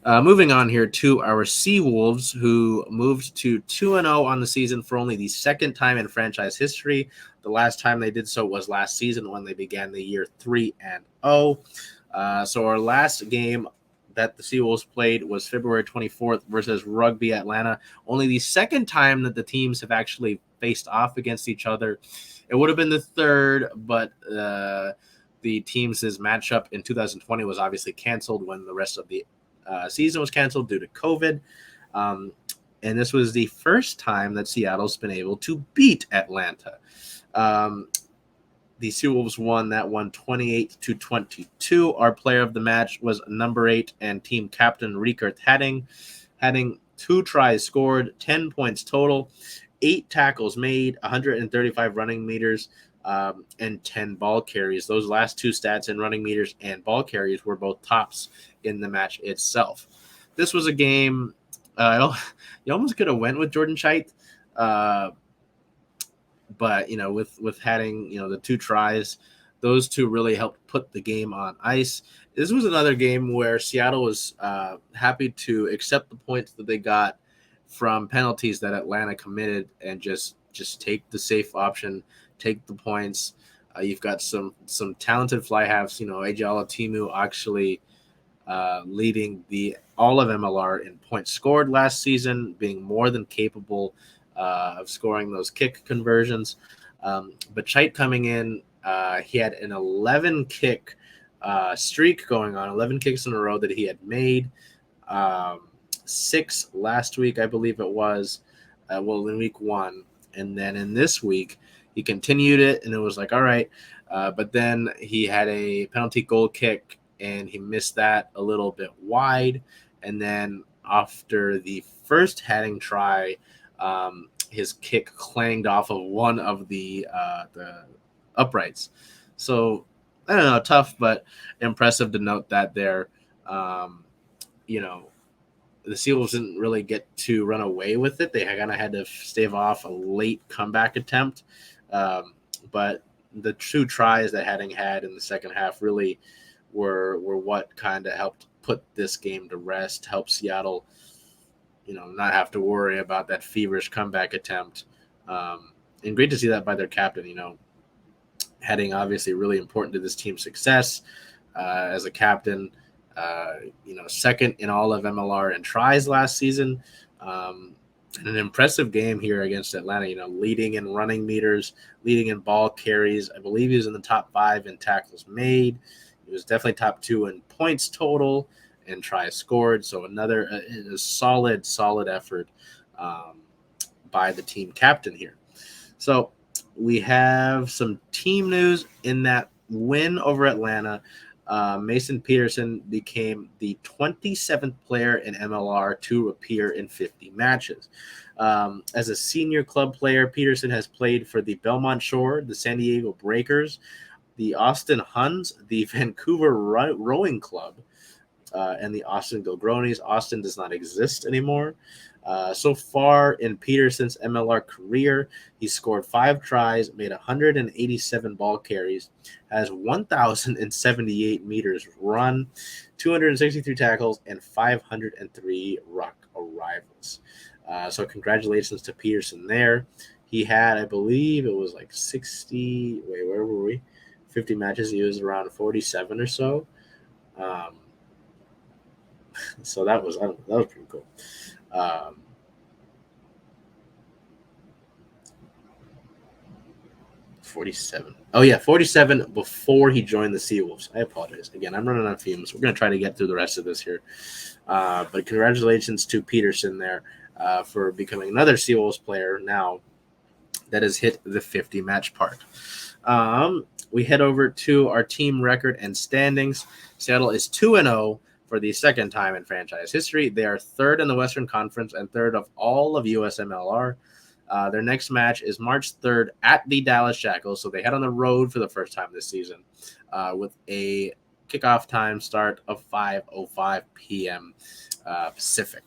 Moving on here to our Seawolves, who moved to 2-0 on the season for only the second time in franchise history. The last time they did so was last season when they began the year 3-0. So our last game that the Seawolves played was February 24th versus Rugby Atlanta. Only the second time that the teams have actually faced off against each other. It would have been the third, but the teams' matchup in 2020 was obviously canceled when the rest of the season was canceled due to COVID. And this was the first time that Seattle's been able to beat Atlanta. The Seawolves won that one 28-22. Our player of the match was number 8 and team captain Riekert Hadding 2 tries scored, 10 points total, 8 tackles made, 135 running meters, and 10 ball carries. Those last 2 stats in running meters and ball carries were both tops in the match itself. This was a game you almost could have went with Jordan Chait, but with having the 2 tries, those 2 really helped put the game on ice. This was another game where Seattle was happy to accept the points that they got from penalties that Atlanta committed and just take the safe option, take the points. You've got some talented fly halves. Ajala Timu actually leading all of MLR in points scored last season, being more than capable of scoring those kick conversions. But Chait coming in, he had an 11 kick streak going on, 11 kicks in a row that he had made. 6 last week, I believe it was, in week 1. And then in this week, he continued it, and it was like, all right. But then he had a penalty goal kick, and he missed that a little bit wide. And then after the first heading try, his kick clanged off of one of the uprights. So, I don't know, tough, but impressive to note that there. The Seawolves didn't really get to run away with it. They kind of had to stave off a late comeback attempt. But the 2 tries that Hadding had in the second half really were what kind of helped put this game to rest, help Seattle, not have to worry about that feverish comeback attempt. And great to see that by their captain. Hadding obviously really important to this team's success as a captain. Second in all of MLR and tries last season. And an impressive game here against Atlanta, leading in running meters, leading in ball carries. I believe he was in the top 5 in tackles made. He was definitely top 2 in points total and tries scored. So another a solid effort by the team captain here. So we have some team news in that win over Atlanta. Mason Peterson became the 27th player in MLR to appear in 50 matches. As a senior club player, Peterson has played for the Belmont Shore, the San Diego Breakers, the Austin Huns, the Vancouver Rowing Club, and the Austin Gilgronis. Austin does not exist anymore. So far in Peterson's MLR career, he scored 5 tries, made 187 ball carries, has 1,078 meters run, 263 tackles, and 503 ruck arrivals. So congratulations to Peterson there. He had, I believe it was like 60, where were we? 50 matches. He was around 47 or so. So that was pretty cool. 47. Oh, yeah, 47 before he joined the Seawolves. I apologize. Again, I'm running on fumes. We're going to try to get through the rest of this here. But congratulations to Peterson there for becoming another Seawolves player now that has hit the 50 match part. We head over to our team record and standings. Seattle is 2-0 for the second time in franchise history. They are 3rd in the Western Conference and 3rd of all of USMLR. Their next match is March 3rd at the Dallas Jackals. So they head on the road for the first time this season with a kickoff time start of 5:05 p.m. Pacific.